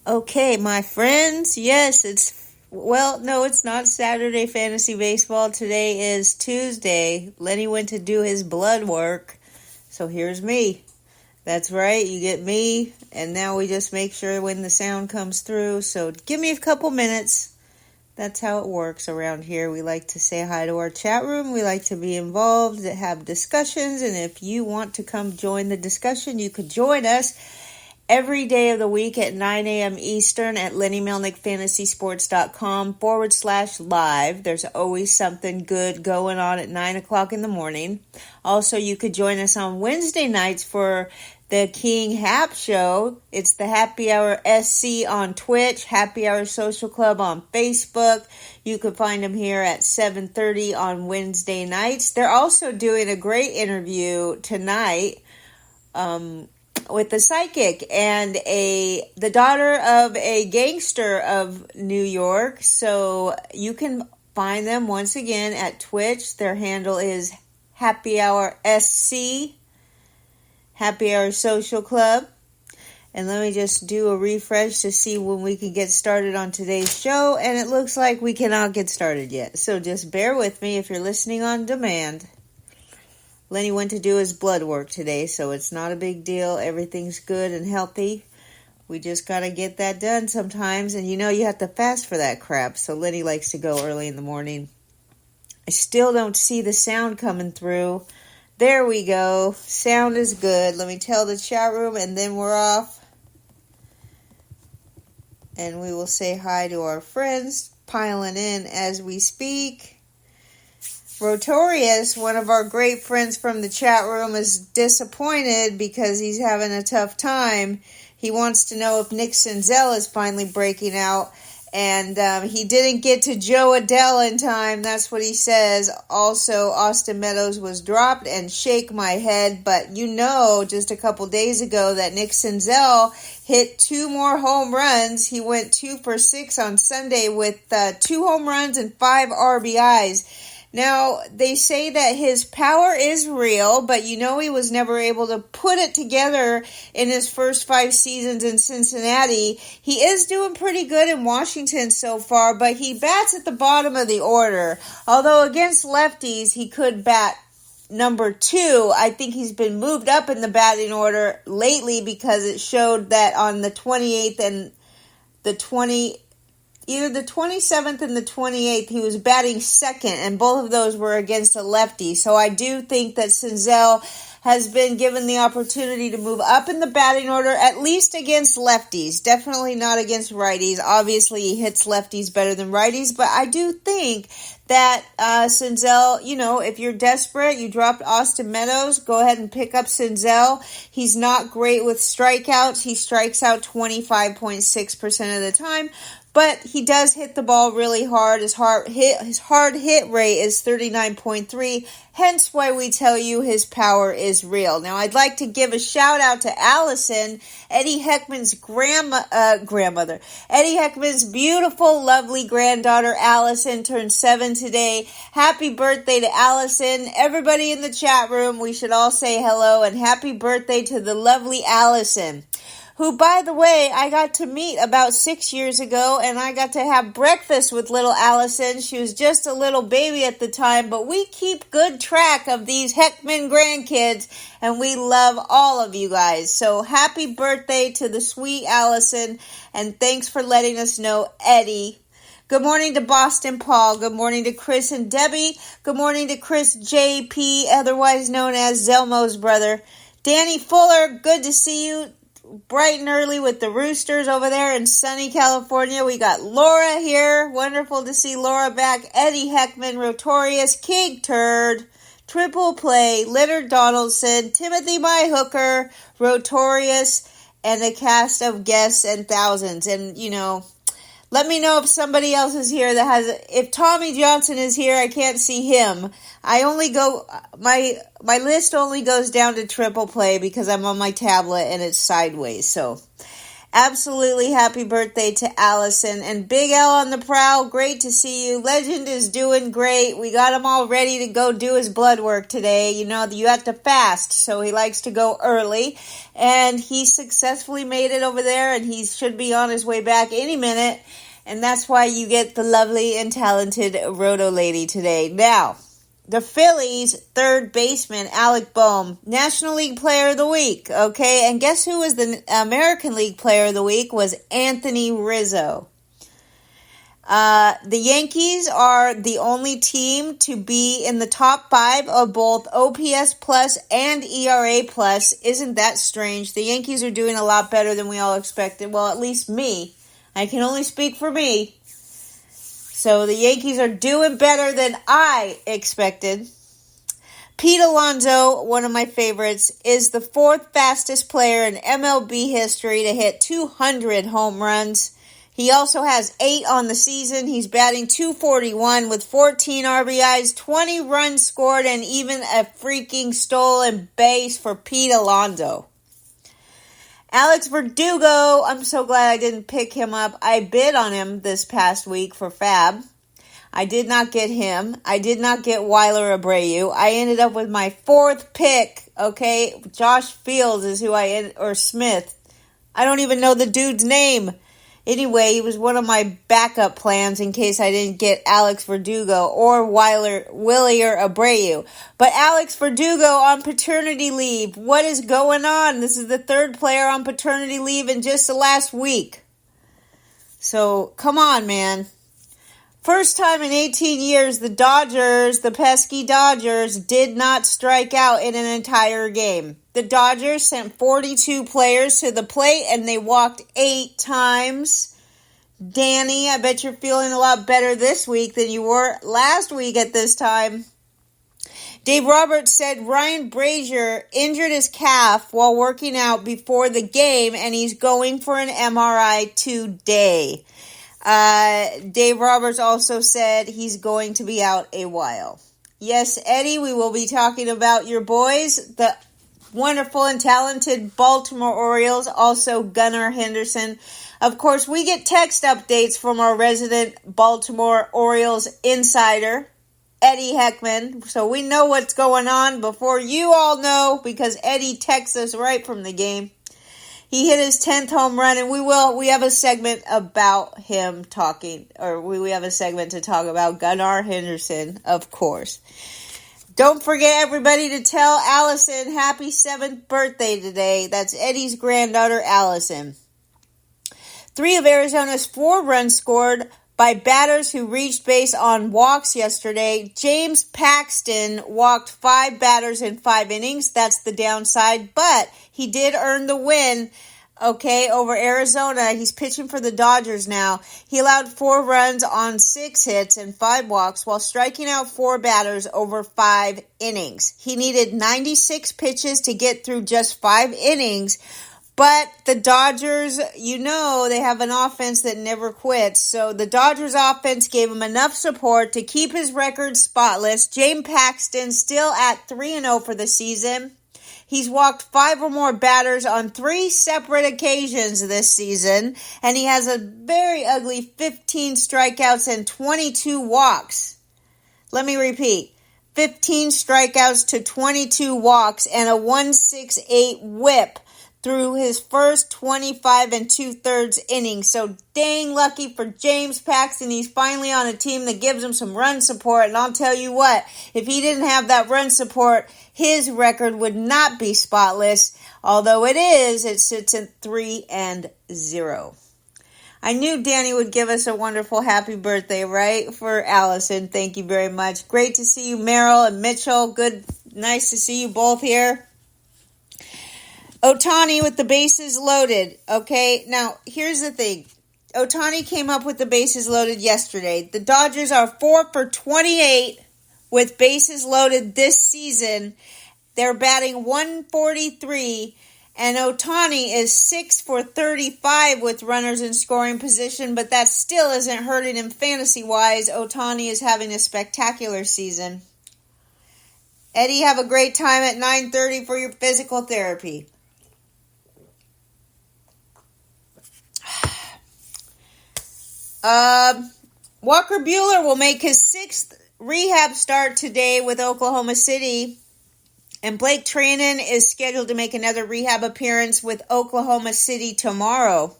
Okay, my friends, yes, no, it's not Saturday Fantasy Baseball. Today is Tuesday. Lenny went to do his blood work, so here's me. That's right, you get me, and now we just make sure when the sound comes through, so give me a couple minutes. That's how it works around here. We like to say hi to our chat room. We like to be involved, have discussions, and if you want to come join the discussion, you could join us every day of the week at 9 a.m. Eastern at LennyMelnickFantasySports.com/live. There's always something good going on at 9 o'clock in the morning. Also, you could join us on Wednesday nights for the King Hap Show. It's the Happy Hour SC on Twitch, Happy Hour Social Club on Facebook. You can find them here at 7:30 on Wednesday nights. They're also doing a great interview tonight with the psychic and the daughter of a gangster of New York. So you can find them once again at Twitch. Their handle is Happy Hour SC, Happy Hour Social Club. And let me just do a refresh to see when we can get started on today's show. And it looks like we cannot get started yet. So just bear with me if you're listening on demand. Lenny went to do his blood work today, so it's not a big deal. Everything's good and healthy. We just got to get that done sometimes. And you know you have to fast for that crap, so Lenny likes to go early in the morning. I still don't see the sound coming through. There we go. Sound is good. Let me tell the chat room, and then we're off. And we will say hi to our friends piling in as we speak. Rotorius, one of our great friends from the chat room, is disappointed because he's having a tough time. He wants to know if Nick Senzel is finally breaking out. And he didn't get to Joe Adele in time. That's what he says. Also, Austin Meadows was dropped and shake my head. But you know, just a couple days ago that Nick Senzel hit 2 more home runs. He went 2 for 6 on Sunday with 2 home runs and 5 RBIs. Now, they say that his power is real, but you know he was never able to put it together in his first 5 seasons in Cincinnati. He is doing pretty good in Washington so far, but he bats at the bottom of the order. Although against lefties, he could bat number 2. I think he's been moved up in the batting order lately because it showed that on the 28th and either the 27th and the 28th, he was batting second, and both of those were against a lefty. So I do think that Senzel has been given the opportunity to move up in the batting order, at least against lefties. Definitely not against righties. Obviously, he hits lefties better than righties, but I do think that Senzel, you know, if you're desperate, you dropped Austin Meadows, go ahead and pick up Senzel. He's not great with strikeouts. He strikes out 25.6% of the time. But he does hit the ball really hard. His hard hit rate is 39.3, hence why we tell you his power is real. Now, I'd like to give a shout out to Allison, Eddie Heckman's grandmother. Eddie Heckman's beautiful, lovely granddaughter, Allison, turned 7 today. Happy birthday to Allison. Everybody in the chat room, we should all say hello, and happy birthday to the lovely Allison, who, by the way, I got to meet about 6 years ago, and I got to have breakfast with little Allison. She was just a little baby at the time, but we keep good track of these Heckman grandkids, and we love all of you guys. So happy birthday to the sweet Allison, and thanks for letting us know, Eddie. Good morning to Boston Paul. Good morning to Chris and Debbie. Good morning to Chris JP, otherwise known as Zelmo's brother. Danny Fuller, good to see you. Bright and early with the Roosters over there in sunny California. We got Laura here. Wonderful to see Laura back. Eddie Heckman, Rotorius, King Turd, Triple Play, Leonard Donaldson, Timothy My Hooker, Rotorius, and a cast of guests and thousands. And, you know, let me know if somebody else is here that has, if Tommy Johnson is here, I can't see him. My list only goes down to Triple Play because I'm on my tablet and it's sideways. So Absolutely happy birthday to Allison. And Big L on the prowl, great to see you. Legend is doing great. We got him all ready to go do his blood work today. You know, you have to fast, so he likes to go early. And he successfully made it over there, and he should be on his way back any minute. And that's why you get the lovely and talented Roto Lady today. Now, the Phillies' third baseman, Alec Bohm, National League Player of the Week, okay? And guess who was the American League Player of the Week? Was Anthony Rizzo. The Yankees are the only team to be in the top 5 of both OPS Plus and ERA Plus. Isn't that strange? The Yankees are doing a lot better than we all expected. Well, at least me. I can only speak for me. So the Yankees are doing better than I expected. Pete Alonso, one of my favorites, is the 4th fastest player in MLB history to hit 200 home runs. He also has 8 on the season. He's batting .241 with 14 RBIs, 20 runs scored, and even a freaking stolen base for Pete Alonso. Alex Verdugo, I'm so glad I didn't pick him up. I bid on him this past week for Fab. I did not get him. I did not get Weiler Abreu. I ended up with my 4th pick, okay? Josh Fields is who or Smith. I don't even know the dude's name. Anyway, he was one of my backup plans in case I didn't get Alex Verdugo or Willier Abreu. But Alex Verdugo on paternity leave. What is going on? This is the 3rd player on paternity leave in just the last week. So, come on, man. First time in 18 years, the pesky Dodgers, did not strike out in an entire game. The Dodgers sent 42 players to the plate, and they walked 8 times. Danny, I bet you're feeling a lot better this week than you were last week at this time. Dave Roberts said Ryan Brazier injured his calf while working out before the game, and he's going for an MRI today. Dave Roberts also said he's going to be out a while. Yes, Eddie, we will be talking about your boys, the wonderful and talented Baltimore Orioles, also Gunnar Henderson. Of course, we get text updates from our resident Baltimore Orioles insider, Eddie Heckman, so we know what's going on before you all know, because Eddie texts us right from the game. He hit his 10th home run, and we have a segment about him talking, or we have a segment to talk about Gunnar Henderson, of course. Don't forget, everybody, to tell Allison happy 7th birthday today. That's Eddie's granddaughter, Allison. 3 of Arizona's 4 runs scored by batters who reached base on walks yesterday. James Paxton walked 5 batters in 5 innings. That's the downside, but he did earn the win, okay, over Arizona. He's pitching for the Dodgers now. He allowed 4 runs on 6 hits and 5 walks while striking out 4 batters over 5 innings. He needed 96 pitches to get through just 5 innings, but the Dodgers, you know, they have an offense that never quits. So the Dodgers offense gave him enough support to keep his record spotless. James Paxton still at 3-0 for the season. He's walked 5 or more batters on 3 separate occasions this season. And he has a very ugly 15 strikeouts and 22 walks. Let me repeat. 15 strikeouts to 22 walks and a 1.68 whip through his first 25 2/3 innings. So dang lucky for James Paxton. He's finally on a team that gives him some run support. And I'll tell you what, if he didn't have that run support, his record would not be spotless. Although it sits at 3-0. I knew Danny would give us a wonderful happy birthday, right? For Allison. Thank you very much. Great to see you, Merrill and Mitchell. Nice to see you both here. Ohtani with the bases loaded, okay? Now, here's the thing. Ohtani came up with the bases loaded yesterday. The Dodgers are 4 for 28 with bases loaded this season. They're batting .143, and Ohtani is 6 for 35 with runners in scoring position, but that still isn't hurting him fantasy-wise. Ohtani is having a spectacular season. Eddie, have a great time at 9:30 for your physical therapy. Walker Buehler will make his 6th rehab start today with Oklahoma City. And Blake Trinan is scheduled to make another rehab appearance with Oklahoma City tomorrow.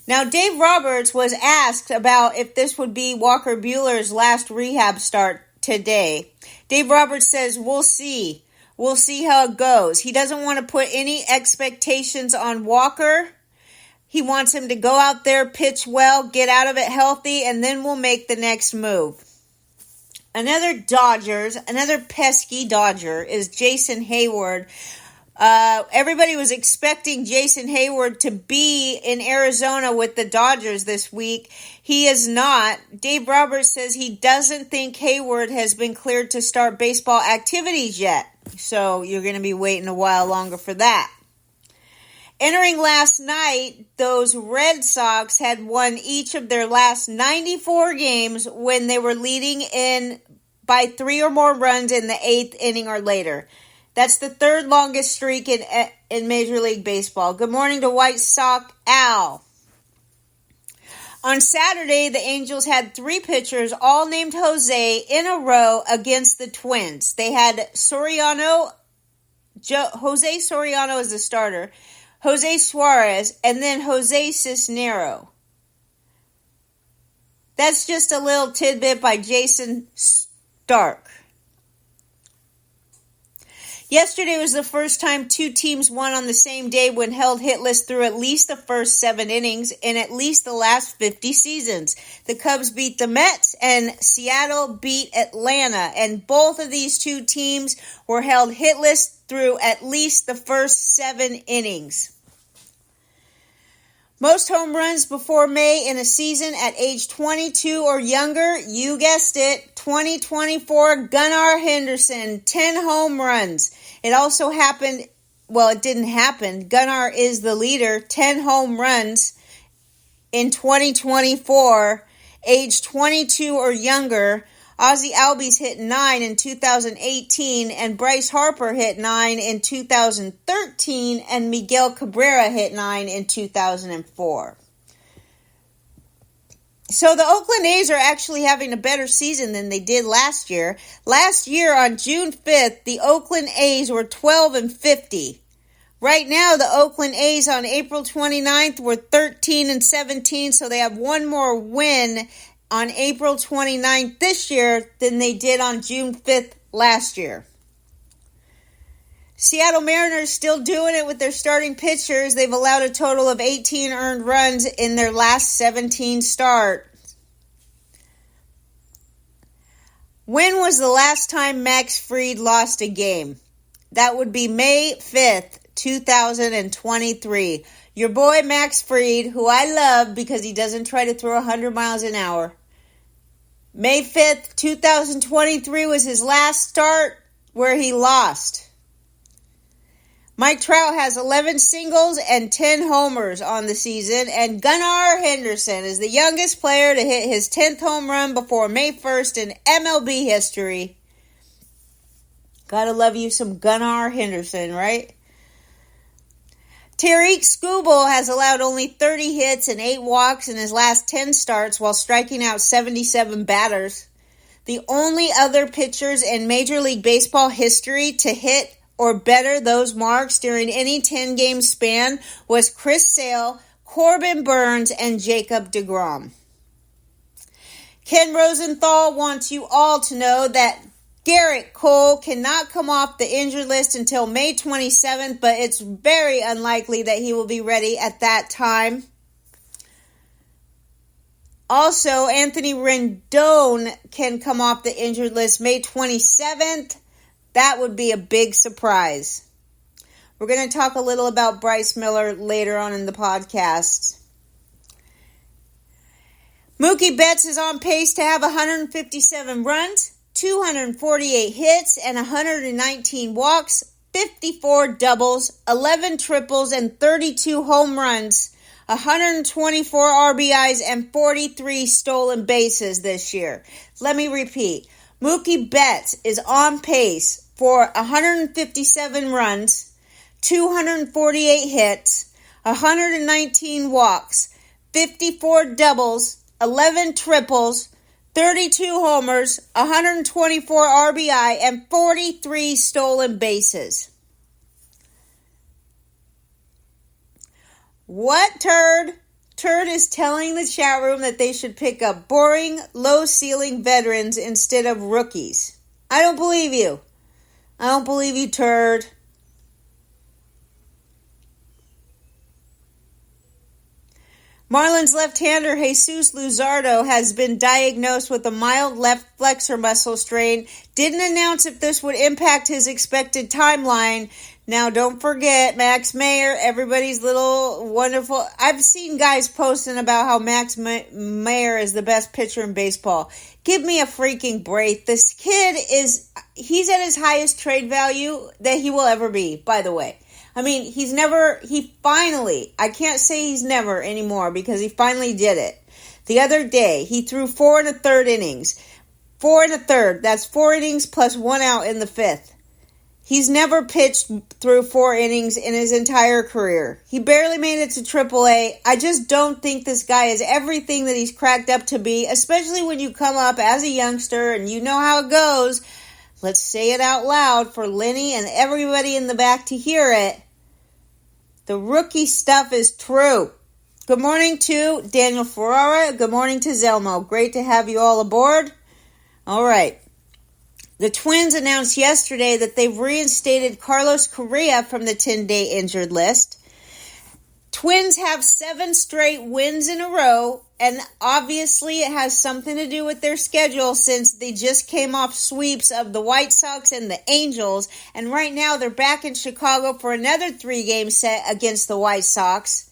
Now, Dave Roberts was asked about if this would be Walker Buehler's last rehab start today. Dave Roberts says, we'll see. We'll see how it goes. He doesn't want to put any expectations on Walker. He wants him to go out there, pitch well, get out of it healthy, and then we'll make the next move. Another pesky Dodger is Jason Hayward. Everybody was expecting Jason Hayward to be in Arizona with the Dodgers this week. He is not. Dave Roberts says he doesn't think Hayward has been cleared to start baseball activities yet. So you're going to be waiting a while longer for that. Entering last night, those Red Sox had won each of their last 94 games when they were leading in by 3 or more runs in the 8th inning or later. That's the 3rd longest streak in Major League Baseball. Good morning to White Sox Al. On Saturday, the Angels had 3 pitchers, all named Jose, in a row against the Twins. They had Jose Soriano as the starter, Jose Suarez, and then Jose Cisnero. That's just a little tidbit by Jason Stark. Yesterday was the first time 2 teams won on the same day when held hitless through at least the first 7 innings in at least the last 50 seasons. The Cubs beat the Mets and Seattle beat Atlanta, and both of these 2 teams were held hitless through at least the first 7 innings. Most home runs before May in a season at age 22 or younger, you guessed it, 2024 Gunnar Henderson, 10 home runs. It also happened, well, it didn't happen. Gunnar is the leader, 10 home runs in 2024, age 22 or younger. Ozzie Albies hit 9 in 2018, and Bryce Harper hit 9 in 2013, and Miguel Cabrera hit 9 in 2004. So the Oakland A's are actually having a better season than they did last year. Last year on June 5th, the Oakland A's were 12-50. Right now, the Oakland A's on April 29th were 13-17, so they have one more win on April 29th this year than they did on June 5th last year. Seattle Mariners still doing it with their starting pitchers. They've allowed a total of 18 earned runs in their last 17 starts. When was the last time Max Fried lost a game? That would be May 5th, 2023. Your boy Max Fried, who I love because he doesn't try to throw 100 miles an hour. May 5th, 2023 was his last start where he lost. Mike Trout has 11 singles and 10 homers on the season, and Gunnar Henderson is the youngest player to hit his 10th home run before May 1st in MLB history. Gotta love you some Gunnar Henderson, right? Tariq Skubal has allowed only 30 hits and 8 walks in his last 10 starts while striking out 77 batters. The only other pitchers in Major League Baseball history to hit or better those marks during any 10-game span was Chris Sale, Corbin Burns, and Jacob deGrom. Ken Rosenthal wants you all to know that Garrett Cole cannot come off the injured list until May 27th, but it's very unlikely that he will be ready at that time. Also, Anthony Rendon can come off the injured list May 27th. That would be a big surprise. We're going to talk a little about Bryce Miller later on in the podcast. Mookie Betts is on pace to have 157 runs, 248 hits, and 119 walks, 54 doubles, 11 triples, and 32 home runs, 124 RBIs, and 43 stolen bases this year. Let me repeat. Mookie Betts is on pace for 157 runs, 248 hits, 119 walks, 54 doubles, 11 triples, 32 homers, 124 RBI, and 43 stolen bases. What turd? Turd is telling the chat room that they should pick up boring, low-ceiling veterans instead of rookies. I don't believe you. I don't believe you, turd. Marlins left-hander Jesus Luzardo has been diagnosed with a mild left flexor muscle strain. Didn't announce if this would impact his expected timeline. Now, don't forget, Max Meyer, everybody's little wonderful... I've seen guys posting about how Max Meyer is the best pitcher in baseball. Give me a freaking break. This kid he's at his highest trade value that he will ever be, by the way. I mean, I can't say he's never anymore because he finally did it. The other day, he threw 4 1/3 innings. 4 1/3, that's 4 innings plus 1 out in the 5th. He's never pitched through 4 innings in his entire career. He barely made it to AAA. I just don't think this guy is everything that he's cracked up to be, especially when you come up as a youngster and you know how it goes. Let's say it out loud for Lenny and everybody in the back to hear it. The rookie stuff is true. Good morning to Daniel Ferrara. Good morning to Zelmo. Great to have you all aboard. All right. The Twins announced yesterday that they've reinstated Carlos Correa from the 10-day injured list. Twins have 7 straight wins in a row, and obviously it has something to do with their schedule since they just came off sweeps of the White Sox and the Angels, and right now they're back in Chicago for another 3-game set against the White Sox.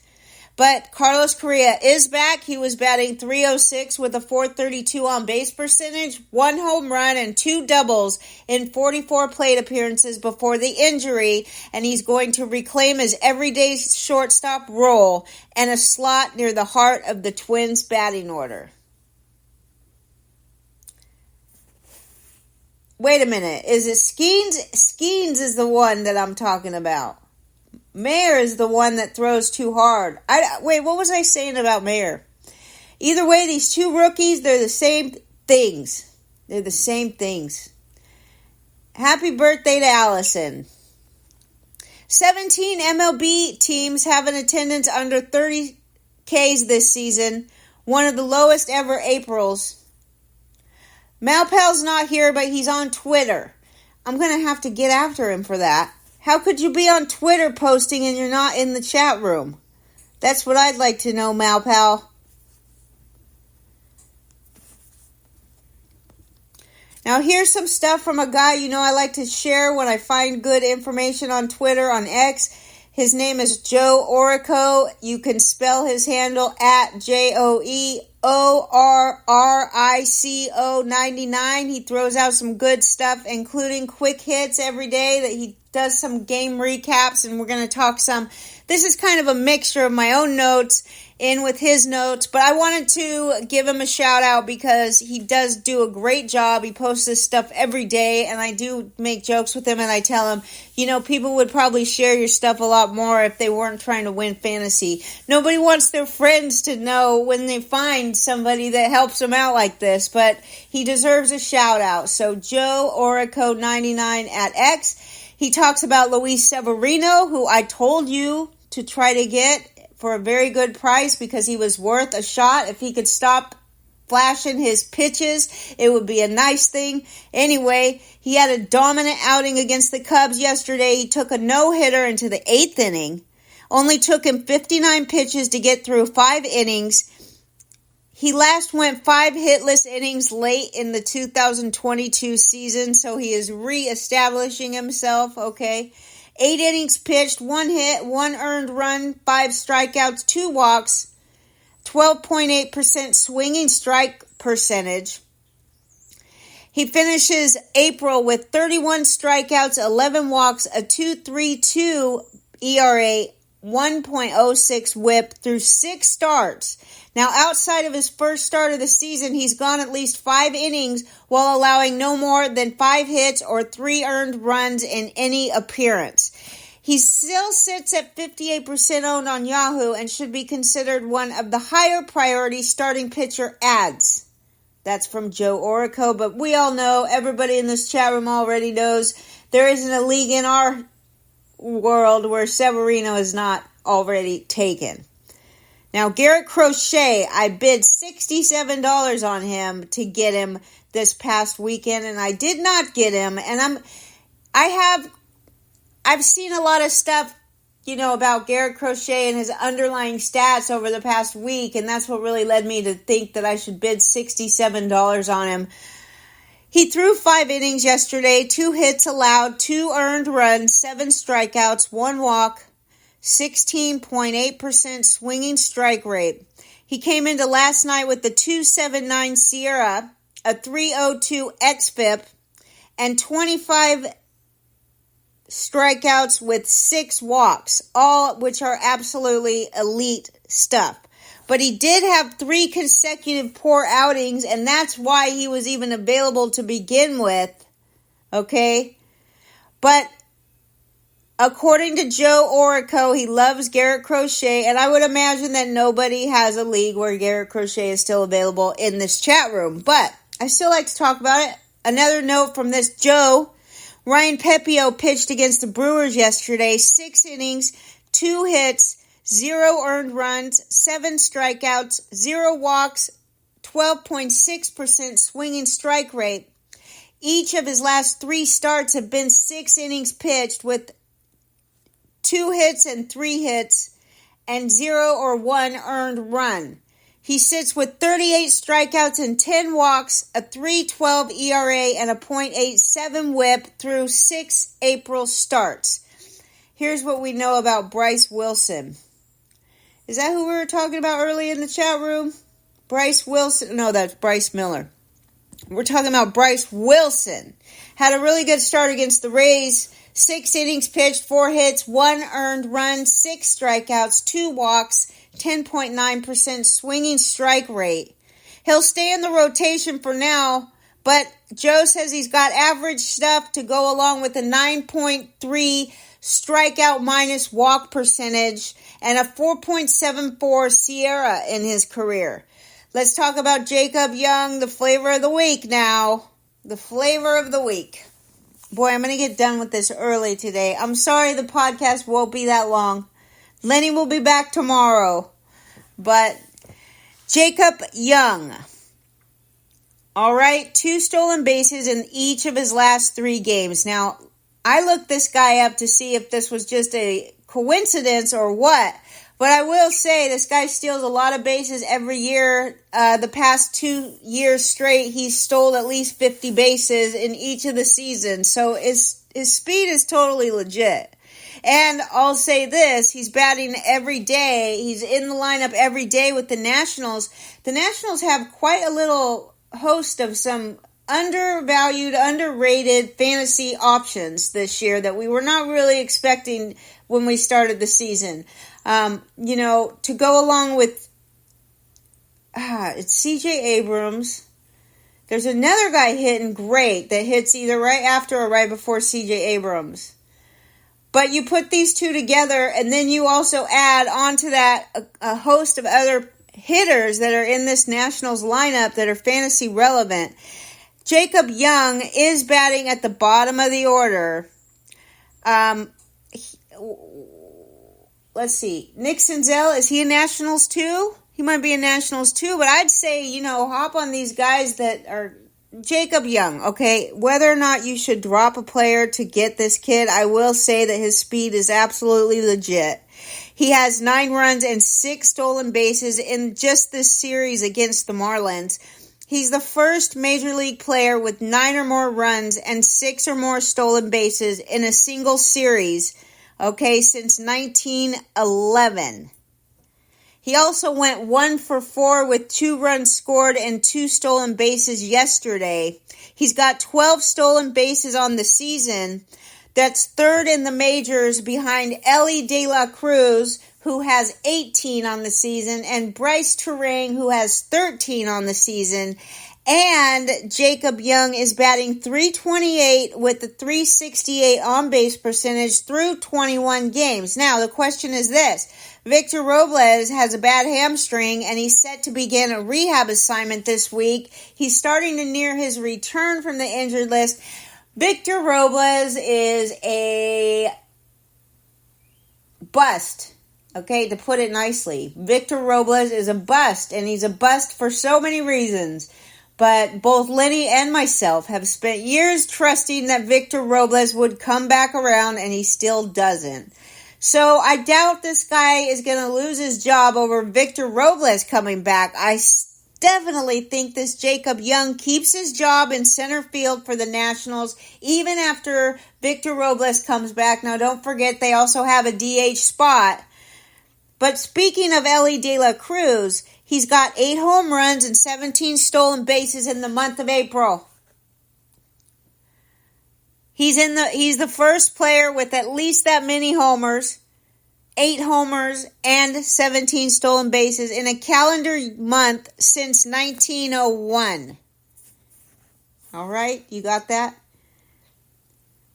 But Carlos Correa is back. He was batting .306 with a .432 on-base percentage, 1 home run, and 2 doubles in 44 plate appearances before the injury, and he's going to reclaim his everyday shortstop role and a slot near the heart of the Twins' batting order. Wait a minute. Is it Skeens? Skeens is the one that I'm talking about. Mayer is the one that throws too hard. Wait, what was I saying about Mayer? Either way, these 2 rookies, they're the same things. They're the same things. Happy birthday to Allison. 17 MLB teams have an attendance under 30 Ks this season, one of the lowest ever Aprils. Malpal's not here, but he's on Twitter. I'm going to have to get after him for that. How could you be on Twitter posting and you're not in the chat room? That's what I'd like to know, Malpal. Now, here's some stuff from a guy I like to share when I find good information on Twitter, on X. His name is Joe Orico. You can spell his handle at JOEORRICO99. He throws out some good stuff, including quick hits every day that he does some game recaps, and we're going to talk some. This is kind of a mixture of my own notes in with his notes, but I wanted to give him a shout out because he does do a great job. He posts this stuff every day, and I do make jokes with him, and I tell him, people would probably share your stuff a lot more if they weren't trying to win fantasy. Nobody wants their friends to know when they find somebody that helps them out like this, but he deserves a shout out. So Joe Orico99 at X. He talks about Luis Severino, who I told you to try to get for a very good price because he was worth a shot. If he could stop flashing his pitches, it would be a nice thing. Anyway, he had a dominant outing against the Cubs yesterday. He took a no-hitter into the 8th inning. Only took him 59 pitches to get through 5 innings. He last went 5 hitless innings late in the 2022 season, so he is reestablishing himself, okay? 8 innings pitched, 1 hit, 1 earned run, 5 strikeouts, 2 walks, 12.8% swinging strike percentage. He finishes April with 31 strikeouts, 11 walks, a 2.32 ERA, 1.06 whip through 6 starts. Now, outside of his first start of the season, he's gone at least 5 innings while allowing no more than 5 hits or 3 earned runs in any appearance. He still sits at 58% owned on Yahoo and should be considered one of the higher priority starting pitcher ads. That's from Joe Orico, but we all know, everybody in this chat room already knows, there isn't a league in our world where Severino is not already taken. Now, Garrett Crochet, I bid $67 on him to get him this past weekend, and I did not get him. And I've seen a lot of stuff, about Garrett Crochet and his underlying stats over the past week, and that's what really led me to think that I should bid $67 on him. He threw 5 innings yesterday, 2 hits allowed, 2 earned runs, 7 strikeouts, 1 walk, 16.8% swinging strike rate. He came into last night with the 2.79 Sierra, a 3.02 xFIP, and 25 strikeouts with 6 walks, all which are absolutely elite stuff. But he did have 3 consecutive poor outings, and that's why he was even available to begin with. Okay? But according to Joe Orico, he loves Garrett Crochet, and I would imagine that nobody has a league where Garrett Crochet is still available in this chat room. But I still like to talk about it. Another note from this Joe: Ryan Pepio pitched against the Brewers yesterday, 6 innings, 2 hits, 0 earned runs, 7 strikeouts, 0 walks, 12.6% swinging strike rate. Each of his last 3 starts have been 6 innings pitched with 2 hits and 3 hits and 0 or 1 earned run. He sits with 38 strikeouts and 10 walks, a 3.12 ERA, and a .87 whip through 6 April starts. Here's what we know about Bryce Wilson. Is that who we were talking about early in the chat room? Bryce Wilson? No, that's Bryce Miller. We're talking about Bryce Wilson. Had a really good start against the Rays. 6 innings pitched, 4 hits, 1 earned run, 6 strikeouts, 2 walks, 10.9% swinging strike rate. He'll stay in the rotation for now, but Joe says he's got average stuff to go along with a 9.3 strikeout minus walk percentage and a 4.74 Sierra in his career. Let's talk about Jacob Young, the flavor of the week now. The flavor of the week. Boy, I'm going to get done with this early today. I'm sorry the podcast won't be that long. Lenny will be back tomorrow. But Jacob Young. All right, 2 stolen bases in each of his last 3 games. Now, I looked this guy up to see if this was just a coincidence or what. But I will say this guy steals a lot of bases every year. The past 2 years straight, he's stole at least 50 bases in each of the seasons. So his speed is totally legit. And I'll say this, he's batting every day. He's in the lineup every day with the Nationals. The Nationals have quite a little host of some undervalued, underrated fantasy options this year that we were not really expecting when we started the season. To go along with, it's C.J. Abrams. There's another guy hitting great that hits either right after or right before C.J. Abrams. But you put these 2 together, and then you also add onto that a host of other hitters that are in this Nationals lineup that are fantasy relevant. Jacob Young is batting at the bottom of the order. Let's see. Nick Senzel, is he a Nationals too? He might be a Nationals too, but I'd say, hop on these guys that are Jacob Young, okay? Whether or not you should drop a player to get this kid, I will say that his speed is absolutely legit. He has 9 runs and 6 stolen bases in just this series against the Marlins. He's the first Major League player with 9 or more runs and 6 or more stolen bases in a single series, okay, since 1911. He also went 1 for 4 with 2 runs scored and 2 stolen bases yesterday. He's got 12 stolen bases on the season. That's 3rd in the majors behind Ellie De La Cruz, who has 18 on the season, and Bryce Terang, who has 13 on the season. And Jacob Young is batting .328 with a .368 on-base percentage through 21 games. Now, the question is this. Victor Robles has a bad hamstring, and he's set to begin a rehab assignment this week. He's starting to near his return from the injured list. Victor Robles is a bust, okay, to put it nicely. Victor Robles is a bust, and he's a bust for so many reasons. But both Lenny and myself have spent years trusting that Victor Robles would come back around, and he still doesn't. So I doubt this guy is going to lose his job over Victor Robles coming back. I definitely think this Jacob Young keeps his job in center field for the Nationals, even after Victor Robles comes back. Now, don't forget, they also have a DH spot. But speaking of Elly De La Cruz, he's got 8 home runs and 17 stolen bases in the month of April. He's the first player with at least that many homers, 8 homers and 17 stolen bases in a calendar month since 1901. All right, you got that?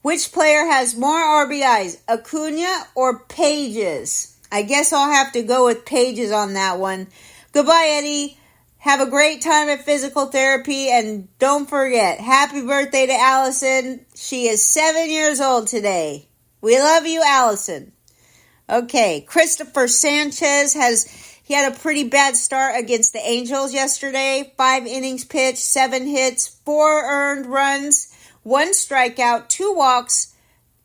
Which player has more RBIs, Acuna or Pages? I guess I'll have to go with Pages on that one. Goodbye, Eddie. Have a great time at physical therapy, and don't forget, happy birthday to Allison. She is 7 years old today. We love you, Allison. Okay, Christopher Sanchez had a pretty bad start against the Angels yesterday. 5 innings pitched, 7 hits, 4 earned runs, 1 strikeout, 2 walks,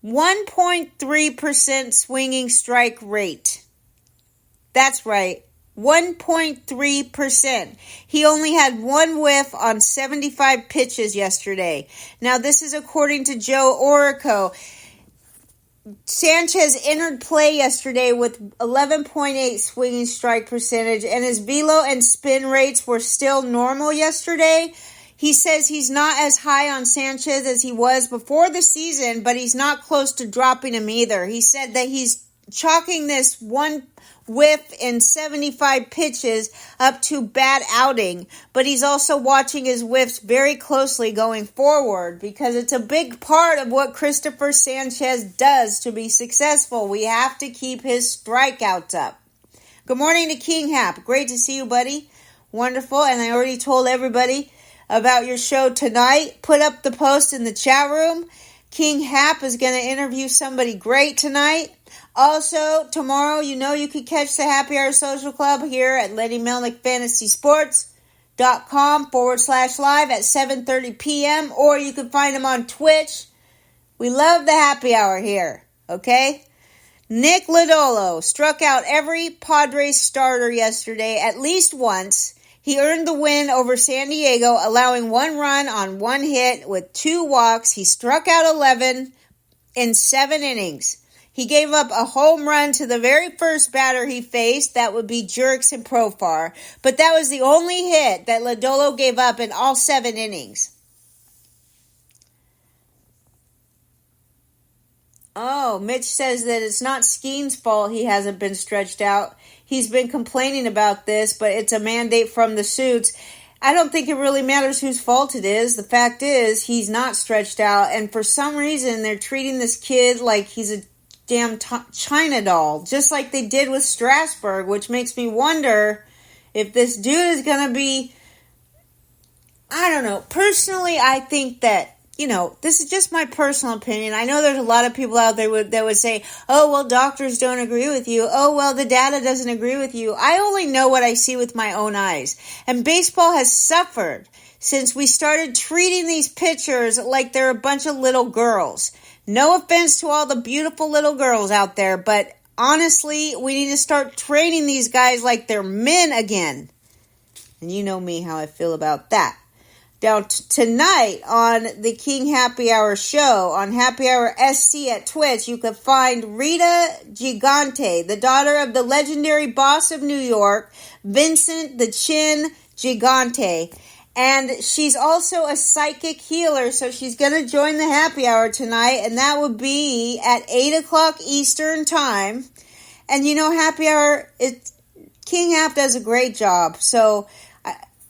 1.3% swinging strike rate. That's right. 1.3%. He only had 1 whiff on 75 pitches yesterday. Now, this is according to Joe Orrico. Sanchez entered play yesterday with 11.8 swinging strike percentage, and his velo and spin rates were still normal yesterday. He says he's not as high on Sanchez as he was before the season, but he's not close to dropping him either. He said that he's chalking this 1 whiff in 75 pitches up to bad outing, but he's also watching his whiffs very closely going forward because it's a big part of what Christopher Sanchez does to be successful. We have to keep his strikeouts up. Good morning to King Hap. Great to see you, buddy. Wonderful. And I already told everybody about your show tonight. Put up the post in the chat room. King Hap is going to interview somebody great tonight. Also, tomorrow, you can catch the Happy Hour Social Club here at Lenny Melnick Fantasy Sports.com/live at 7:30 p.m. Or you can find him on Twitch. We love the Happy Hour here, okay? Nick Lodolo struck out every Padres starter yesterday at least once. He earned the win over San Diego, allowing 1 run on 1 hit with 2 walks. He struck out 11 in 7 innings. He gave up a home run to the very first batter he faced. That would be Jurickson Profar. But that was the only hit that Lodolo gave up in all 7 innings. Oh, Mitch says that it's not Skeen's fault he hasn't been stretched out. He's been complaining about this, but it's a mandate from the suits. I don't think it really matters whose fault it is. The fact is, he's not stretched out, and for some reason, they're treating this kid like he's a damn China doll, just like they did with Strasburg, which makes me wonder if this dude is going to be, I don't know. Personally, I think that, this is just my personal opinion. I know there's a lot of people out there that would say, oh, well, doctors don't agree with you. Oh, well, the data doesn't agree with you. I only know what I see with my own eyes. And baseball has suffered since we started treating these pitchers like they're a bunch of little girls. No offense to all the beautiful little girls out there, but honestly, we need to start training these guys like they're men again. And you know me, how I feel about that. Now, tonight on the King Happy Hour show, on Happy Hour SC at Twitch, you can find Rita Gigante, the daughter of the legendary boss of New York, Vincent the Chin Gigante. And she's also a psychic healer, so she's going to join the Happy Hour tonight, and that would be at 8 o'clock Eastern Time. And Happy Hour, King Hap does a great job. So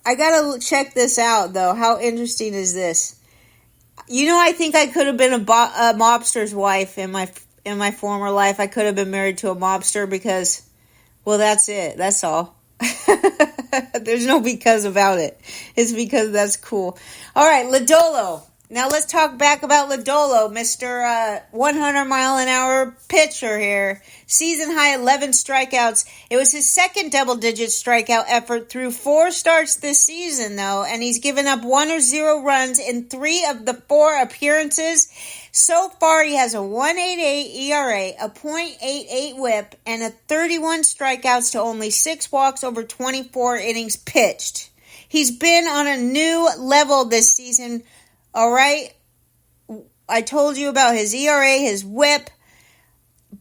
I gotta check this out, though. How interesting is this? I think I could have been a mobster's wife in my former life. I could have been married to a mobster because, well, that's it. That's all. There's no because about it. It's because that's cool. All right, Lodolo. Now let's talk back about Lodolo, Mr. 100-mile-an-hour pitcher here. Season high 11 strikeouts. It was his second double-digit strikeout effort through 4 starts this season, though, and he's given up 1 or 0 runs in 3 of the 4 appearances. So far, he has a 1.88 ERA, a .88 WHIP, and a 31 strikeouts to only 6 walks over 24 innings pitched. He's been on a new level this season. All right, I told you about his ERA, his WHIP,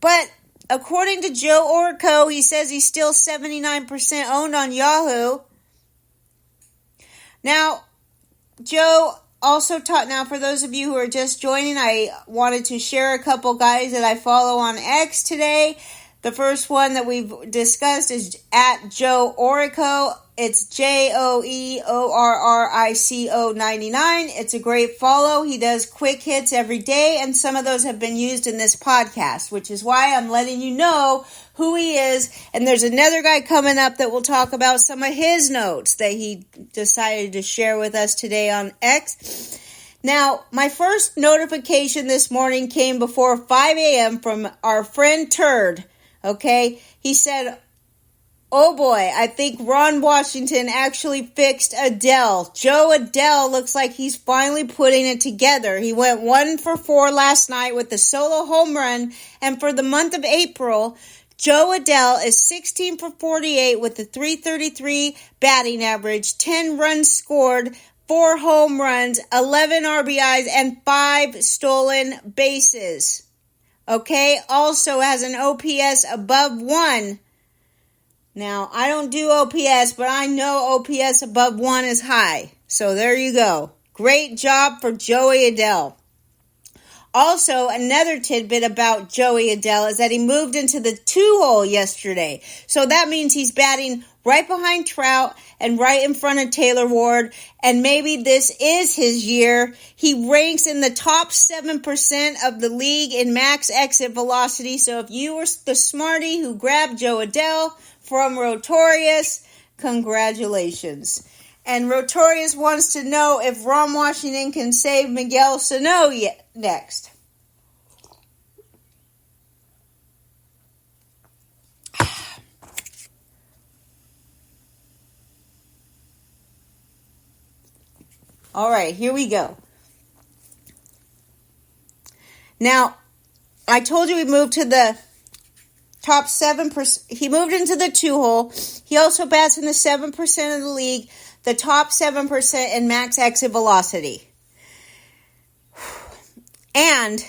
but according to Joe Orrico, he says he's still 79% owned on Yahoo. Now, Joe also now for those of you who are just joining, I wanted to share a couple guys that I follow on X today. The first one that we've discussed is at Joe Orrico. It's JOEORRICO 99. It's a great follow. He does quick hits every day, and some of those have been used in this podcast, which is why I'm letting you know who he is. And there's another guy coming up that will talk about some of his notes that he decided to share with us today on X. Now, my first notification this morning came before 5 a.m. from our friend Turd. Okay, he said, "Oh boy, I think Ron Washington actually fixed Adele. Joe Adele looks like he's finally putting it together. He went 1 for 4 last night with a solo home run, and for the month of April, Joe Adele is 16 for 48 with a .333 batting average, 10 runs scored, 4 home runs, 11 RBIs, and 5 stolen bases. Okay, also has an OPS above 1. Now, I don't do OPS, but I know OPS above 1 is high. So there you go. Great job for Joey Adele. Also, another tidbit about Joey Adele is that he moved into the 2-hole yesterday. So that means he's batting right behind Trout and right in front of Taylor Ward. And maybe this is his year. He ranks in the top 7% of the league in max exit velocity. So if you were the smarty who grabbed Joe Adele from Rotorius, congratulations. And Rotorius wants to know if Ron Washington can save Miguel Sano next. All right, here we go. Now, I told you we moved to the top 7%. He moved into the 2-hole. He also bats in the 7% of the league, the top 7% in max exit velocity. And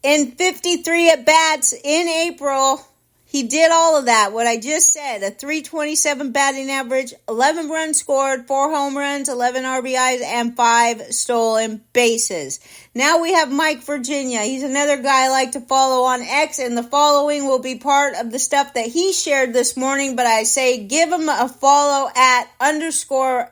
in 53 at-bats in April, he did all of that, what I just said, a .327 batting average, 11 runs scored, 4 home runs, 11 RBIs, and 5 stolen bases. Now we have Mike Virginia. He's another guy I like to follow on X, and the following will be part of the stuff that he shared this morning, but I say give him a follow at _MIKE,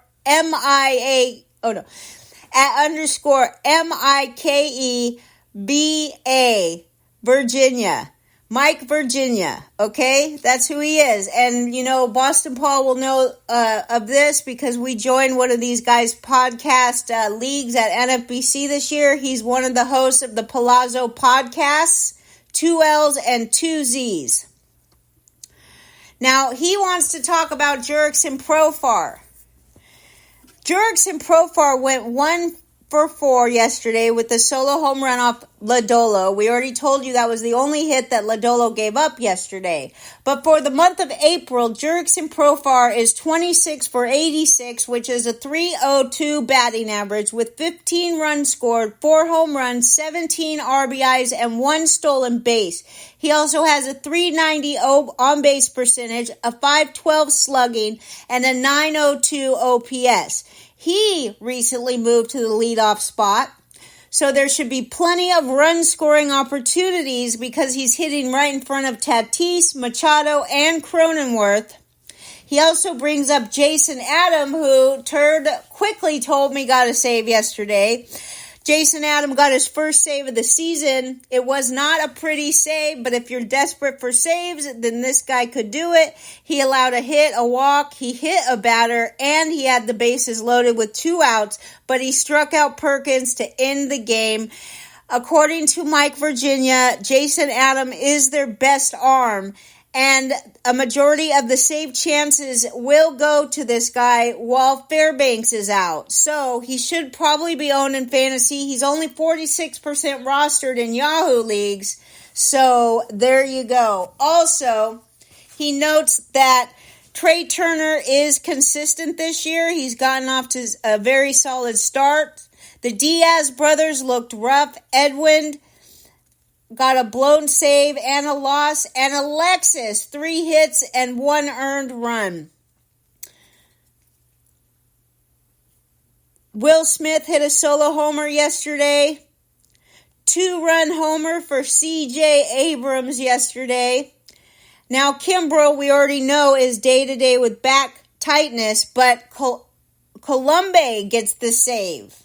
Virginia. Mike Virginia, okay? That's who he is. And, Boston Paul will know of this because we joined one of these guys' podcast leagues at NFBC this year. He's one of the hosts of the Palazzo podcasts, 2 L's and 2 Z's. Now, he wants to talk about Jurickson Profar. Jurickson Profar went 1 for 4 yesterday with the solo home run off Lodolo. We already told you that was the only hit that Lodolo gave up yesterday. But for the month of April, Jurickson Profar is 26 for 86, which is a .302 batting average with 15 runs scored, 4 home runs, 17 RBIs, and 1 stolen base. He also has a .390 on-base percentage, a .512 slugging, and a .902 OPS. He recently moved to the leadoff spot. So there should be plenty of run-scoring opportunities because he's hitting right in front of Tatis, Machado, and Cronenworth. He also brings up Jason Adam, who Turd quickly told me got a save yesterday. Jason Adam got his first save of the season. It was not a pretty save, but if you're desperate for saves, then this guy could do it. He allowed a hit, a walk, he hit a batter, and he had the bases loaded with 2 outs, but he struck out Perkins to end the game. According to Mike Virginia, Jason Adam is their best arm, and a majority of the save chances will go to this guy while Fairbanks is out. So he should probably be owned in fantasy. He's only 46% rostered in Yahoo leagues. So there you go. Also, he notes that Trey Turner is consistent this year. He's gotten off to a very solid start. The Diaz brothers looked rough. Edwin got a blown save and a loss. And Alexis, 3 hits and 1 earned run. Will Smith hit a solo homer yesterday. 2-run homer for C.J. Abrams yesterday. Now, Kimbrel, we already know, is day-to-day with back tightness, but Colombe gets the save.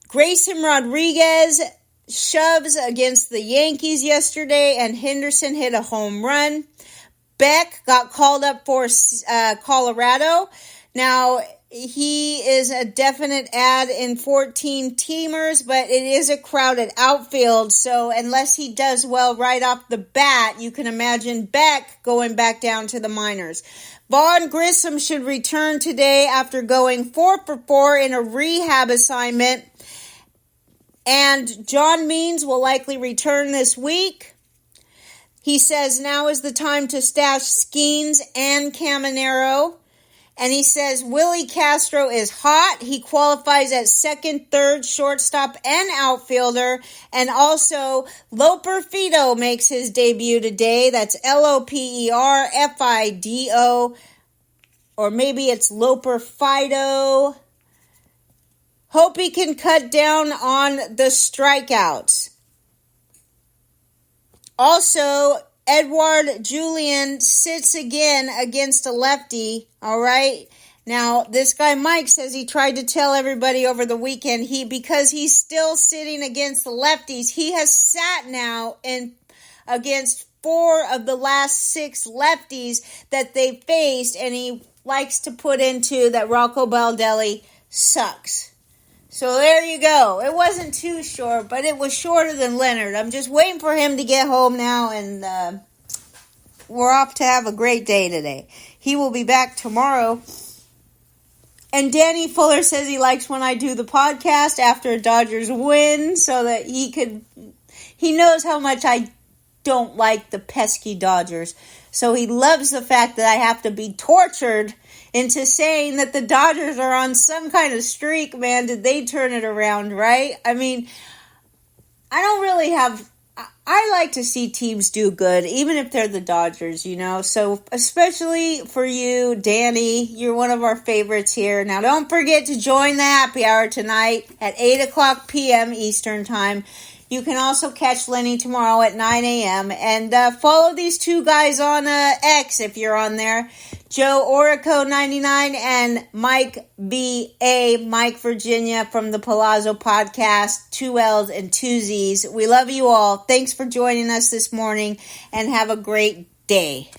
Grayson Rodriguez shoves against the Yankees yesterday, and Henderson hit a home run. Beck got called up for Colorado. Now, he is a definite add in 14-teamers, but it is a crowded outfield, so unless he does well right off the bat, you can imagine Beck going back down to the minors. Vaughn Grissom should return today after going 4 for 4 in a rehab assignment. And John Means will likely return this week. He says now is the time to stash Skeens and Caminero. And he says Willie Castro is hot. He qualifies at second, third, shortstop, and outfielder. And also, Loper Fido makes his debut today. That's Loperfido. Or maybe it's Loper Fido. Hope he can cut down on the strikeouts. Also, Edouard Julien sits again against a lefty, all right? Now, this guy Mike says he tried to tell everybody over the weekend, because he's still sitting against the lefties, he has sat now against 4 of the last 6 lefties that they faced, and he likes to put into that Rocco Baldelli sucks. So there you go. It wasn't too short, but it was shorter than Leonard. I'm just waiting for him to get home now, and we're off to have a great day today. He will be back tomorrow. And Danny Fuller says he likes when I do the podcast after a Dodgers win so that he knows how much I don't like the pesky Dodgers. So he loves the fact that I have to be tortured into saying that the Dodgers are on some kind of streak, man. Did they turn it around, right? I mean, I like to see teams do good, even if they're the Dodgers, you know. So especially for you, Danny, you're one of our favorites here. Now, don't forget to join the happy hour tonight at 8 o'clock p.m. Eastern Time. You can also catch Lenny tomorrow at 9 a.m. And follow these 2 guys on X if you're on there. Joe Orico 99 and Mike B.A. Mike Virginia from the Palazzo Podcast. 2 L's and 2 Z's. We love you all. Thanks for joining us this morning and have a great day.